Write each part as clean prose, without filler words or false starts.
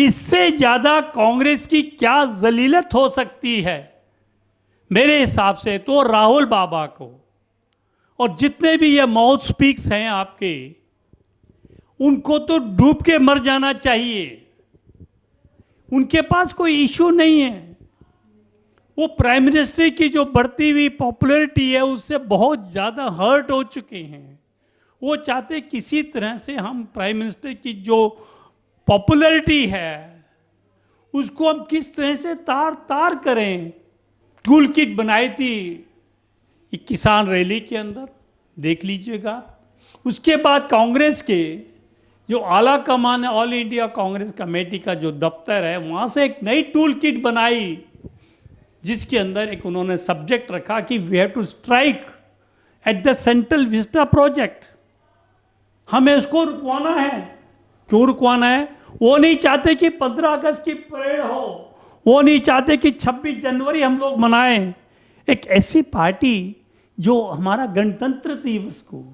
इससे ज्यादा कांग्रेस की क्या जलीलत हो सकती है? मेरे हिसाब से तो राहुल बाबा को और जितने भी ये माउथ स्पीक्स हैं आपके, उनको तो डूब के मर जाना चाहिए। उनके पास कोई इशू नहीं है। वो प्राइम मिनिस्टर की जो बढ़ती हुई पॉपुलैरिटी है उससे बहुत ज्यादा हर्ट हो चुके हैं। वो चाहते किसी तरह से हम प्राइम मिनिस्टर की जो पॉपुलैरिटी है उसको हम किस तरह से तार तार करें। टूल किट बनाई थी किसान रैली के अंदर, देख लीजिएगा। उसके बाद कांग्रेस के जो आला कमान है, ऑल इंडिया कांग्रेस कमेटी का जो दफ्तर है, वहां से एक नई टूल किट बनाई जिसके अंदर एक उन्होंने सब्जेक्ट रखा कि we have to strike at the Central Vista project. हमें उसको रुकवाना है। क्यों रुकवाना है? वो नहीं चाहते कि 15 अगस्त की परेड हो, वो नहीं चाहते कि 26 जनवरी हम लोग मनाएं। एक ऐसी पार्टी जो हमारा गणतंत्र दिवस को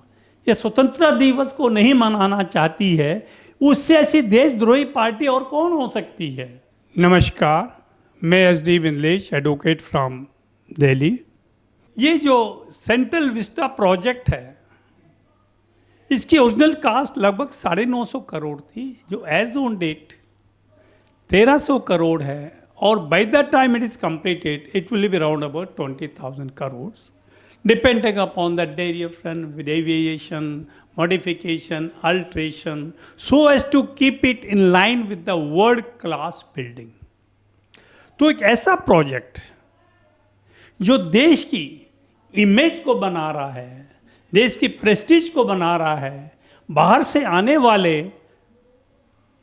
या स्वतंत्रता दिवस को नहीं मनाना चाहती है, उससे ऐसी देशद्रोही पार्टी और कौन हो सकती है? नमस्कार, मैं SD Vimlesh, advocate from Delhi. ये जो सेंट्रल विस्टा प्रोजेक्ट है, इसकी ओरिजिनल कास्ट लगभग 950 करोड़ थी, जो एज ऑन डेट 1300 करोड़ है, और by the time it is completed it will be around about 20,000 crore, depending upon the deviation, modification, alteration, so as to keep it in line with the world class building। तो एक ऐसा project जो देश की image को बना रहा है, देश की प्रेस्टीज को बना रहा है, बाहर से आने वाले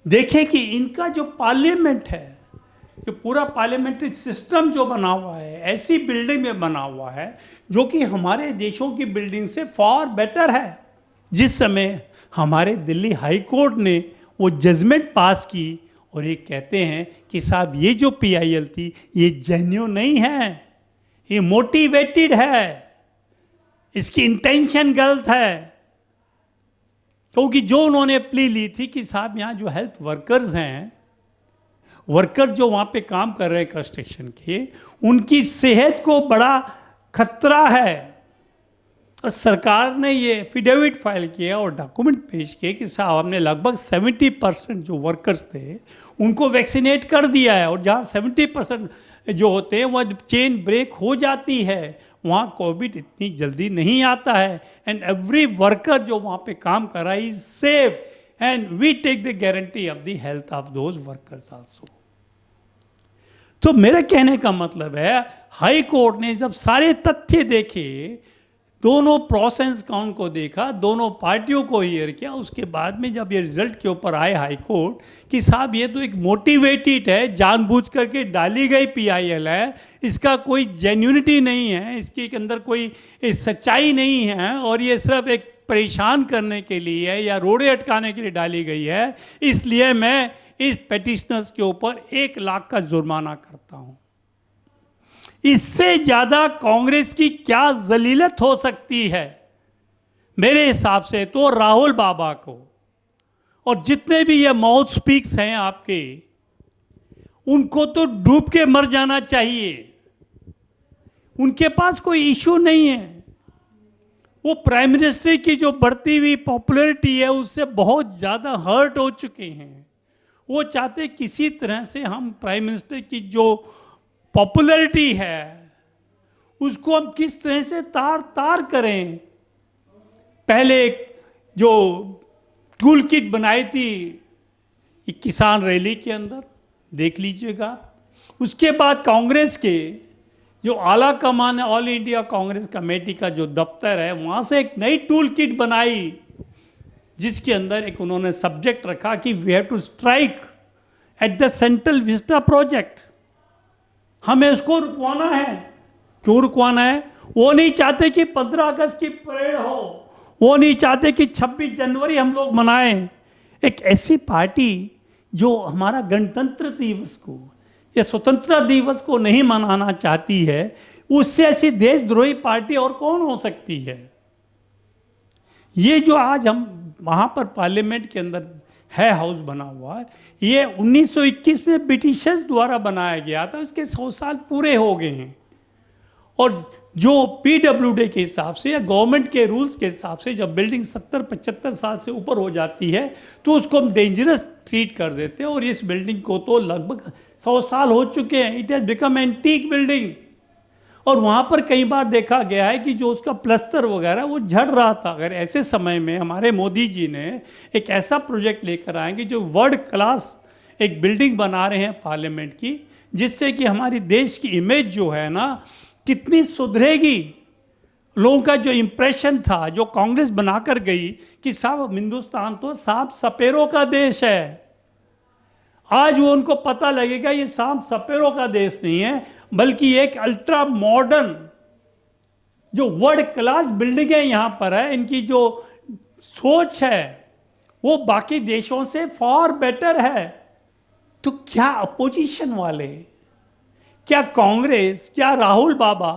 देखें कि इनका जो पार्लियामेंट है, जो पूरा पार्लियामेंट्री सिस्टम जो बना हुआ है, ऐसी बिल्डिंग में बना हुआ है जो कि हमारे देशों की बिल्डिंग से फार बेटर है। जिस समय हमारे दिल्ली हाई कोर्ट ने वो जजमेंट पास की और ये कहते हैं कि साहब ये जो PIL थी ये जेन्युइन नहीं है, ये मोटिवेटेड है, इसकी इंटेंशन गलत है। क्योंकि जो उन्होंने प्ली ली थी कि साहब यहाँ जो हेल्थ वर्कर्स हैं, वर्कर जो वहाँ पे काम कर रहे हैं कंस्ट्रक्शन के, उनकी सेहत को बड़ा खतरा है। और सरकार ने ये एफिडेविट फाइल किया और डॉक्यूमेंट पेश किए कि साहब हमने लगभग 70% जो वर्कर्स थे उनको वैक्सीनेट कर दिया है, और जहाँ 70% जो होते हैं वह चेन ब्रेक हो जाती है, वहाँ कोविड इतनी जल्दी नहीं आता है। एंड एवरी वर्कर जो वहाँ पे काम कर रहा है is safe, and we take the guarantee of the health of those workers also. तो मेरे कहने का मतलब है, हाई कोर्ट ने जब सारे तथ्य देखे, दोनों प्रोस एंड कॉन को देखा, दोनों पार्टियों को हियर किया, उसके बाद में जब ये रिजल्ट के ऊपर आए हाई कोर्ट कि साहब ये तो एक मोटिवेटेड है, जानबूझ करके डाली गई PIL है, इसका कोई जेन्युइनिटी नहीं है, इसके अंदर कोई सच्चाई नहीं है, और ये सिर्फ एक परेशान करने के लिए या रोड़े अटकाने के लिए डाली गई है, इसलिए मैं इस पेटिशनर्स के ऊपर 1 लाख का जुर्माना करता हूं। इससे ज्यादा कांग्रेस की क्या जलीलत हो सकती है? मेरे हिसाब से तो राहुल बाबा को और जितने भी ये माउथ स्पीक्स हैं आपके, उनको तो डूब के मर जाना चाहिए। उनके पास कोई इशू नहीं है। वो प्राइम मिनिस्टर की जो बढ़ती हुई पॉपुलैरिटी है उससे बहुत ज्यादा हर्ट हो चुके हैं। वो चाहते किसी तरह से हम प्राइम मिनिस्टर की जो पॉपुलैरिटी है उसको हम किस तरह से तार तार करें। पहले एक जो टूल किट बनाई थी किसान रैली के अंदर, देख लीजिएगा। उसके बाद कांग्रेस के जो आला कमान है, ऑल इंडिया कांग्रेस कमेटी का जो दफ्तर है, वहां से एक नई टूल किट बनाई जिसके अंदर एक उन्होंने सब्जेक्ट रखा कि we have to strike at the Central Vista project. हमें उसको रुकवाना है। क्यों रुकवाना है? वो नहीं चाहते कि 15 अगस्त की परेड हो, वो नहीं चाहते कि 26 जनवरी हम लोग मनाएं। एक ऐसी पार्टी जो हमारा गणतंत्र दिवस को या स्वतंत्रता दिवस को नहीं मनाना चाहती है, उससे ऐसी देशद्रोही पार्टी और कौन हो सकती है? ये जो आज हम वहाँ पर पार्लियामेंट के अंदर है हाउस बना हुआ है, ये 1921 में ब्रिटिशर्स द्वारा बनाया गया था, उसके 100 साल पूरे हो गए हैं। और जो पीडब्ल्यूडी के हिसाब से या गवर्नमेंट के रूल्स के हिसाब से जब बिल्डिंग 70-75 साल से ऊपर हो जाती है तो उसको हम डेंजरस ट्रीट कर देते हैं, और इस बिल्डिंग को तो लगभग 100 साल हो चुके हैं। It has become antique building. और वहाँ पर कई बार देखा गया है कि जो उसका प्लस्तर वगैरह वो झड़ रहा था। अगर ऐसे समय में हमारे मोदी जी ने एक ऐसा प्रोजेक्ट लेकर आएंगे जो वर्ल्ड क्लास एक बिल्डिंग बना रहे हैं पार्लियामेंट की, जिससे कि हमारी देश की इमेज जो है ना कितनी सुधरेगी। लोगों का जो इंप्रेशन था, जो कांग्रेस बनाकर गई कि साहब हिंदुस्तान तो सांप सपेरों का देश है, आज वो उनको पता लगेगा ये सांप सपेरों का देश नहीं है, बल्कि एक अल्ट्रा मॉडर्न जो वर्ल्ड क्लास बिल्डिंगें यहां पर है, इनकी जो सोच है वो बाकी देशों से फॉर बेटर है। तो क्या अपोजिशन वाले, क्या कांग्रेस, क्या राहुल बाबा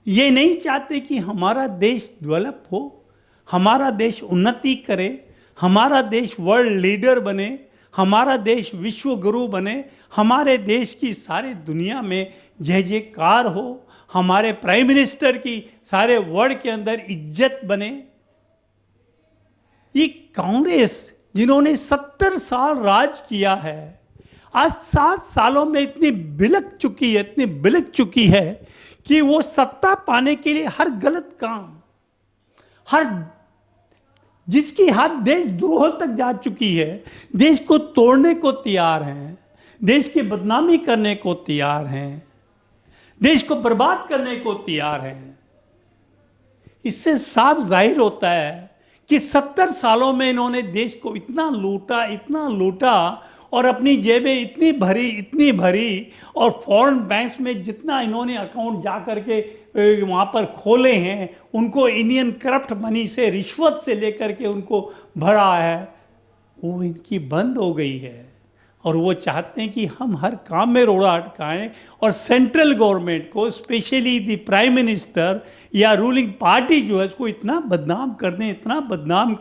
ये नहीं चाहते कि हमारा देश डेवलप हो, हमारा देश उन्नति करे, हमारा देश वर्ल्ड लीडर बने, हमारा देश विश्व गुरु बने, हमारे देश की सारे दुनिया में जय जयकार हो, हमारे प्राइम मिनिस्टर की सारे वर्ल्ड के अंदर इज्जत बने? ये कांग्रेस जिन्होंने 70 साल राज किया है, आज 7 सालों में इतनी बिलक चुकी है, इतनी बिलक चुकी है कि वो सत्ता पाने के लिए हर गलत काम, हर जिसकी हाथ देशद्रोह तक जा चुकी है, देश को तोड़ने को तैयार हैं, देश की बदनामी करने को तैयार हैं, देश को बर्बाद करने को तैयार हैं। इससे साफ जाहिर होता है कि 70 सालों में इन्होंने देश को इतना लूटा और अपनी जेबें इतनी भरी और फॉरेन बैंक्स में जितना इन्होंने अकाउंट जा करके वहाँ पर खोले हैं, उनको इंडियन करप्ट मनी से, रिश्वत से लेकर के उनको भरा है, वो इनकी बंद हो गई है। और वो चाहते हैं कि हम हर काम में रोड़ा अटकाएं और सेंट्रल गवर्नमेंट को, स्पेशली द प्राइम मिनिस्टर या रूलिंग पार्टी जो है उसको इतना बदनाम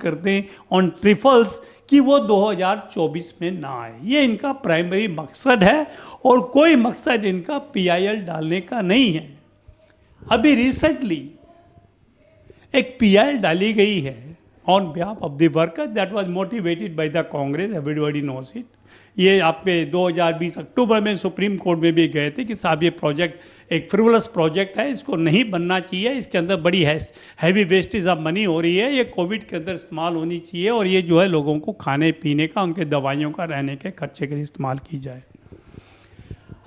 कर दें ऑन ट्रिफल्स कि वो 2024 में ना आए। ये इनका प्राइमरी मकसद है और कोई मकसद इनका PIL डालने का नहीं है। अभी रिसेंटली एक PIL डाली गई है on behalf of the worker that was motivated by the Congress, everybody knows it. ये आपके 2020 अक्टूबर में सुप्रीम कोर्ट में भी गए थे कि साहब ये प्रोजेक्ट एक फ्रिवलस प्रोजेक्ट है, इसको नहीं बनना चाहिए, इसके अंदर बड़ी हैवी वेस्टेज ऑफ मनी हो रही है, ये कोविड के अंदर इस्तेमाल होनी चाहिए और ये जो है लोगों को खाने पीने का, उनके दवाइयों का, रहने के खर्चे के लिए इस्तेमाल की जाए।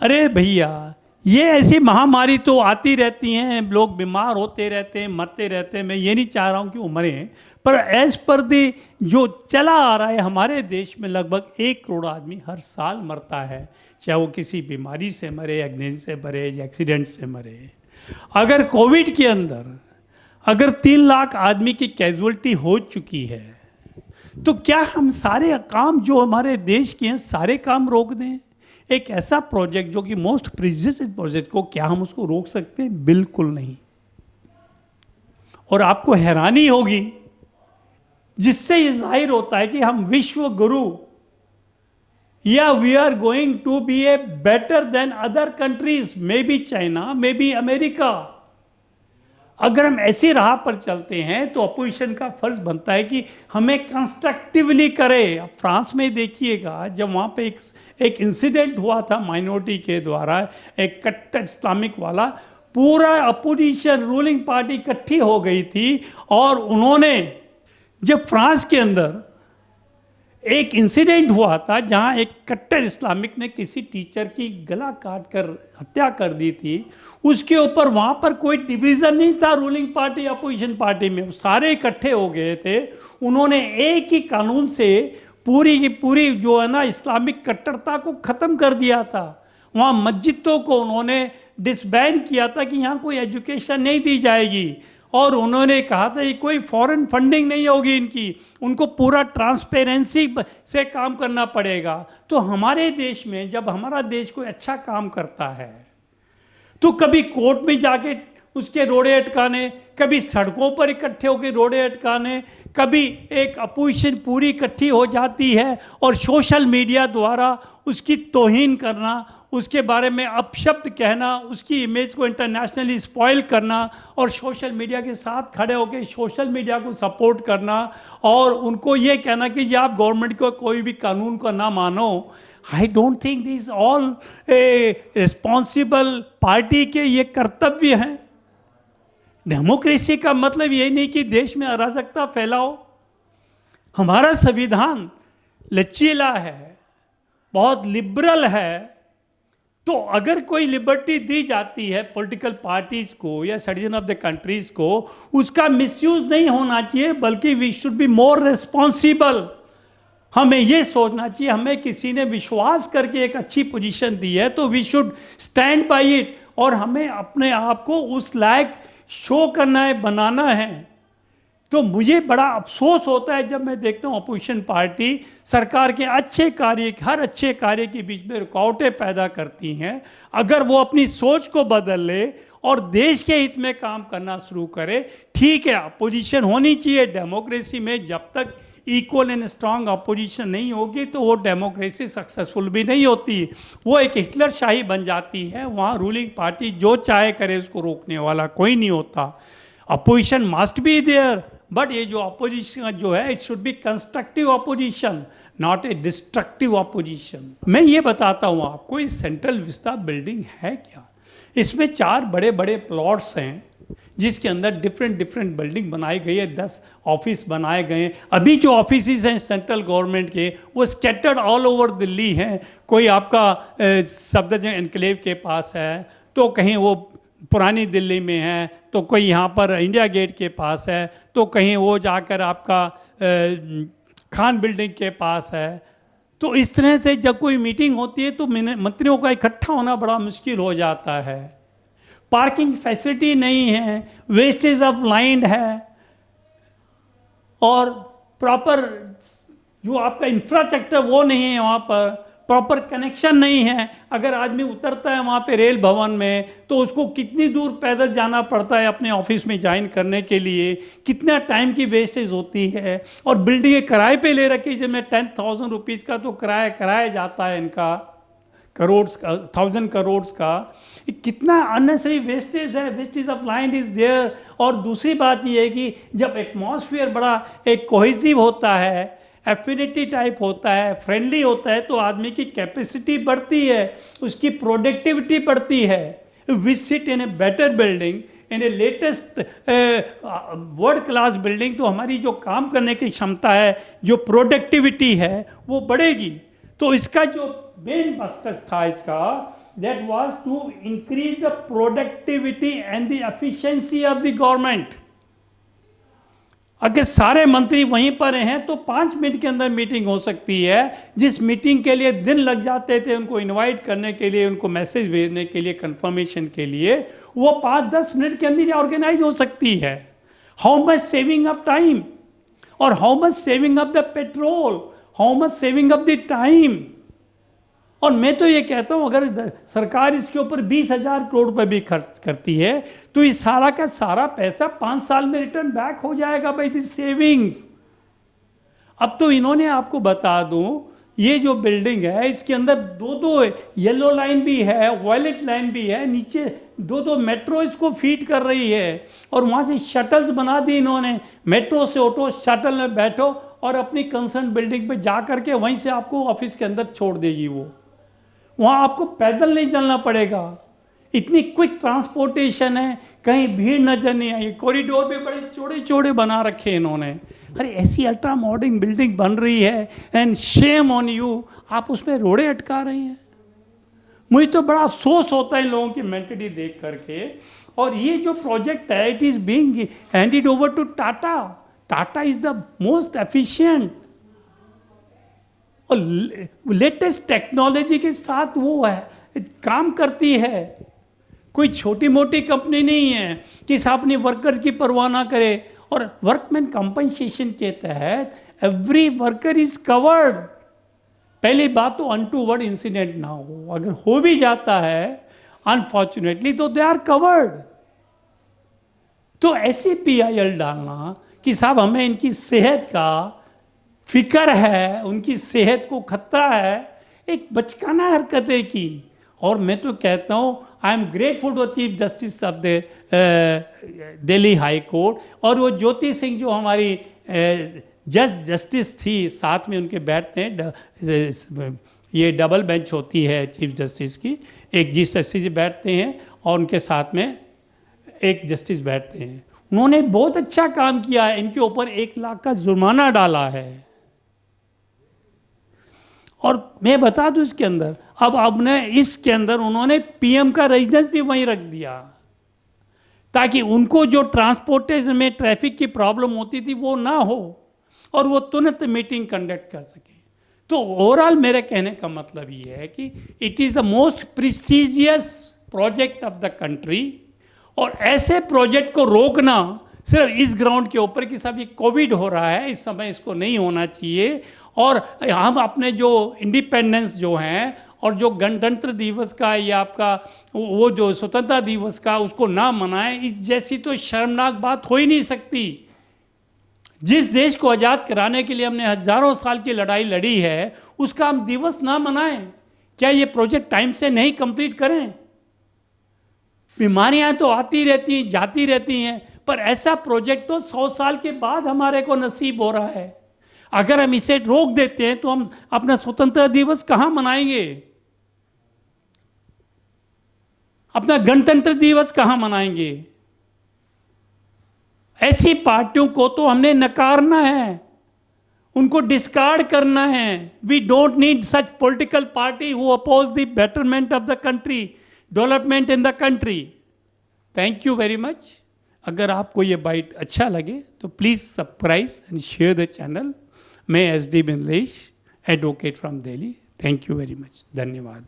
अरे भैया, ये ऐसी महामारी तो आती रहती हैं, लोग बीमार होते रहते हैं, मरते रहते हैं। मैं ये नहीं चाह रहा हूँ कि वो मरें, पर एज पर दी जो चला आ रहा है हमारे देश में लगभग 1 करोड़ आदमी हर साल मरता है, चाहे वो किसी बीमारी से मरे, एक्सीडेंट से मरे या एक्सीडेंट से मरे। अगर कोविड के अंदर अगर 3 लाख आदमी की कैजुअलिटी हो चुकी है, तो क्या हम सारे काम जो हमारे देश के हैं सारे काम रोक दें? एक ऐसा प्रोजेक्ट जो कि मोस्ट प्रीशियस प्रोजेक्ट को क्या हम उसको रोक सकते हैं? बिल्कुल नहीं। और आपको हैरानी होगी, जिससे ये जाहिर होता है कि हम विश्व गुरु या we are going to be a better than other countries, may be China, may be America. अगर हम ऐसी राह पर चलते हैं तो अपोजिशन का फर्ज बनता है कि हमें कंस्ट्रक्टिवली करे। अब फ्रांस में देखिएगा, जब वहाँ पे एक इंसिडेंट हुआ था माइनॉरिटी के द्वारा, एक कट्टर इस्लामिक वाला, पूरा अपोजिशन रूलिंग पार्टी इकट्ठी हो गई थी और उन्होंने, जब फ्रांस के अंदर एक इंसिडेंट हुआ था जहां एक कट्टर इस्लामिक ने किसी टीचर की गला काट कर हत्या कर दी थी, उसके ऊपर वहां पर कोई डिवीजन नहीं था रूलिंग पार्टी अपोजिशन पार्टी में, सारे इकट्ठे हो गए थे। उन्होंने एक ही कानून से पूरी की पूरी जो है ना इस्लामिक कट्टरता को ख़त्म कर दिया था। वहाँ मस्जिदों को उन्होंने डिसबैन किया था कि यहाँ कोई एजुकेशन नहीं दी जाएगी, और उन्होंने कहा था कि कोई फॉरेन फंडिंग नहीं होगी इनकी, उनको पूरा ट्रांसपेरेंसी से काम करना पड़ेगा। तो हमारे देश में जब हमारा देश कोई अच्छा काम करता है तो कभी कोर्ट में जाके उसके रोड़े अटकाने, कभी सड़कों पर इकट्ठे होकर रोड़े अटकाने, कभी एक अपोजिशन पूरी इकट्ठी हो जाती है और सोशल मीडिया द्वारा उसकी तौहीन करना, उसके बारे में अपशब्द कहना, उसकी इमेज को इंटरनेशनली स्पॉइल करना और सोशल मीडिया के साथ खड़े होकर सोशल मीडिया को सपोर्ट करना और उनको ये कहना कि ये आप गवर्नमेंट को कोई भी कानून को ना मानो। I don't think this all responsible party के ये कर्तव्य हैं। डेमोक्रेसी का मतलब ये नहीं कि देश में अराजकता फैलाओ। हमारा संविधान लचीला है, बहुत लिबरल है, तो अगर कोई लिबर्टी दी जाती है पॉलिटिकल पार्टीज को या सिटीजन ऑफ द कंट्रीज को, उसका मिसयूज नहीं होना चाहिए, बल्कि we should be more responsible. हमें यह सोचना चाहिए, हमें किसी ने विश्वास करके एक अच्छी पोजीशन दी है तो we should stand by it, और हमें अपने आप को उस लायक शो करना है, बनाना है। तो मुझे बड़ा अफसोस होता है जब मैं देखता हूँ अपोजिशन पार्टी सरकार के अच्छे कार्य, हर अच्छे कार्य के बीच में रुकावटें पैदा करती हैं। अगर वो अपनी सोच को बदल ले और देश के हित में काम करना शुरू करे, ठीक है, अपोजिशन होनी चाहिए डेमोक्रेसी में। जब तक इक्वल एंड स्ट्रांग अपोजिशन नहीं होगी तो वो डेमोक्रेसी सक्सेसफुल भी नहीं होती, वो एक हिटलर शाही बन जाती है। वहाँ रूलिंग पार्टी जो चाहे करे, उसको रोकने वाला कोई नहीं होता। Opposition must be there, but ये जो अपोजिशन जो है, it should be constructive opposition, not a destructive opposition. मैं ये बताता हूँ आपको, ये सेंट्रल विस्टा बिल्डिंग है क्या? इसमें 4 बड़े बड़े प्लॉट्स हैं जिसके अंदर डिफरेंट बिल्डिंग बनाई गई है, 10 ऑफिस बनाए गए हैं। अभी जो ऑफिस हैं सेंट्रल गवर्नमेंट के, वो स्कैटर्ड ऑल ओवर दिल्ली हैं। कोई आपका सफदरजंग एनक्लेव के पास है, तो कहीं वो पुरानी दिल्ली में है, तो कोई यहाँ पर इंडिया गेट के पास है, तो कहीं वो जाकर आपका खान बिल्डिंग के पास है। तो इस तरह से जब कोई मीटिंग होती है तो मंत्रियों का इकट्ठा होना बड़ा मुश्किल हो जाता है। पार्किंग फैसिलिटी नहीं है, वेस्टेज ऑफ लैंड है, और प्रॉपर जो आपका इंफ्रास्ट्रक्चर वो नहीं है, वहाँ पर प्रॉपर कनेक्शन नहीं है। अगर आदमी उतरता है वहाँ पे रेल भवन में, तो उसको कितनी दूर पैदल जाना पड़ता है अपने ऑफिस में ज्वाइन करने के लिए, कितना टाइम की वेस्टेज होती है। और बिल्डिंगें किराए पे ले रखी, जिसमें 10,000 रुपीज़ का तो कराया जाता है इनका, करोड्स का, 1000 करोड़ का। कितना अननेसेसरी वेस्टेज है, wastage of land is there. और दूसरी बात यह है कि जब एटमॉस्फेयर बड़ा एक कोहेसिव होता है, एफिनिटी टाइप होता है, फ्रेंडली होता है, तो आदमी की कैपेसिटी बढ़ती है, उसकी प्रोडक्टिविटी बढ़ती है। We sit in a better building, in a latest world class building, तो हमारी जो काम करने की क्षमता है, जो प्रोडक्टिविटी है, वो बढ़ेगी। तो इसका जो मेन मकसद था इसका, that was to increase the productivity and the efficiency of the government। अगर सारे मंत्री वहीं पर हैं तो 5 मिनट के अंदर मीटिंग हो सकती है। जिस मीटिंग के लिए दिन लग जाते थे उनको इनवाइट करने के लिए, उनको मैसेज भेजने के लिए, कंफर्मेशन के लिए, वो 5-10 मिनट के अंदर ऑर्गेनाइज हो सकती है। How much saving of time, और how much saving of the petrol, how much saving of the time. और मैं तो ये कहता हूं, अगर सरकार इसके ऊपर 20,000 करोड़ रुपए भी खर्च करती है तो इस सारा का सारा पैसा 5 साल में रिटर्न बैक हो जाएगा बाय दिस सेविंग्स। अब तो इन्होंने, आपको बता दूं, ये जो बिल्डिंग है इसके अंदर 2 येलो लाइन भी है, वायलेट लाइन भी है, नीचे 2 मेट्रो इसको फीड कर रही है। और वहाँ से शटल्स बना दी इन्होंने, मेट्रो से ऑटो शटल में बैठो और अपनी कंसर्न बिल्डिंग पे जा करके वहीं से आपको ऑफिस के अंदर छोड़ देगी वो। वहाँ आपको पैदल नहीं चलना पड़ेगा, इतनी क्विक ट्रांसपोर्टेशन है, कहीं भीड़ नजर नहीं आई। कॉरिडोर भी बड़े चौड़े चौड़े बना रखे इन्होंने। अरे ऐसी अल्ट्रा मॉडर्न बिल्डिंग बन रही है, एंड शेम ऑन यू, आप उसमें रोड़े अटका रहे हैं। मुझे तो बड़ा अफसोस होता है इन लोगों की मेंटलिटी देख करके। और ये जो प्रोजेक्ट है, it is being handed over to Tata. Tata is the most efficient, और लेटेस्ट टेक्नोलॉजी के साथ वो है काम करती है। कोई छोटी मोटी कंपनी नहीं है कि अपने वर्कर की परवाह ना करे। और वर्कमैन कंपनसेशन के तहत एवरी वर्कर इज कवर्ड। पहली बात तो अनटूवर्ड इंसिडेंट ना हो, अगर हो भी जाता है अनफॉर्चुनेटली तो दे आर कवर्ड। तो ऐसी PIL डालना कि साहब हमें इनकी सेहत का फिक्र है, उनकी सेहत को खतरा है, एक बचकाना हरकतें की। और मैं तो कहता हूँ I am grateful to chief justice of the Delhi High Court, और वो ज्योति सिंह जो हमारी जस्टिस थी, साथ में उनके बैठते हैं, ये डबल बेंच होती है चीफ जस्टिस की, एक चीफ जस्टिस बैठते हैं और उनके साथ में एक जस्टिस बैठते हैं। उन्होंने बहुत अच्छा काम किया है, इनके ऊपर 1 लाख का जुर्माना डाला है। और मैं बता दूं इसके अंदर, अब ने इसके अंदर उन्होंने PM का रेजिडेंस भी वहीं रख दिया, ताकि उनको जो ट्रांसपोर्टेशन में ट्रैफिक की प्रॉब्लम होती थी वो ना हो और वो तुरंत मीटिंग कंडक्ट कर सके। तो ओवरऑल मेरे कहने का मतलब ये है कि it is the most prestigious project of the country, और ऐसे प्रोजेक्ट को रोकना सिर्फ इस ग्राउंड के ऊपर कि साहब ये कोविड हो रहा है, इस समय इसको नहीं होना चाहिए, और हम अपने जो इंडिपेंडेंस जो हैं और जो गणतंत्र दिवस का या आपका वो जो स्वतंत्रता दिवस का उसको ना मनाएं, इस जैसी तो शर्मनाक बात हो ही नहीं सकती। जिस देश को आज़ाद कराने के लिए हमने हजारों साल की लड़ाई लड़ी है, उसका हम दिवस ना मनाएं। क्या ये प्रोजेक्ट टाइम से नहीं कंप्लीट करें? बीमारियां तो आती रहती हैं, जाती रहती हैं, पर ऐसा प्रोजेक्ट तो 100 साल के बाद हमारे को नसीब हो रहा है। अगर हम इसे रोक देते हैं तो हम अपना स्वतंत्रता दिवस कहां मनाएंगे? अपना गणतंत्र दिवस कहां मनाएंगे? ऐसी पार्टियों को तो हमने नकारना है, उनको डिस्कार्ड करना है। We don't need such political party who oppose the betterment of the country, development in the country. Thank you very much. अगर आपको ये बाइट अच्छा लगे तो please subscribe and share the channel. मैं SD Bindlesh, advocate from Delhi. Thank you very much. धन्यवाद।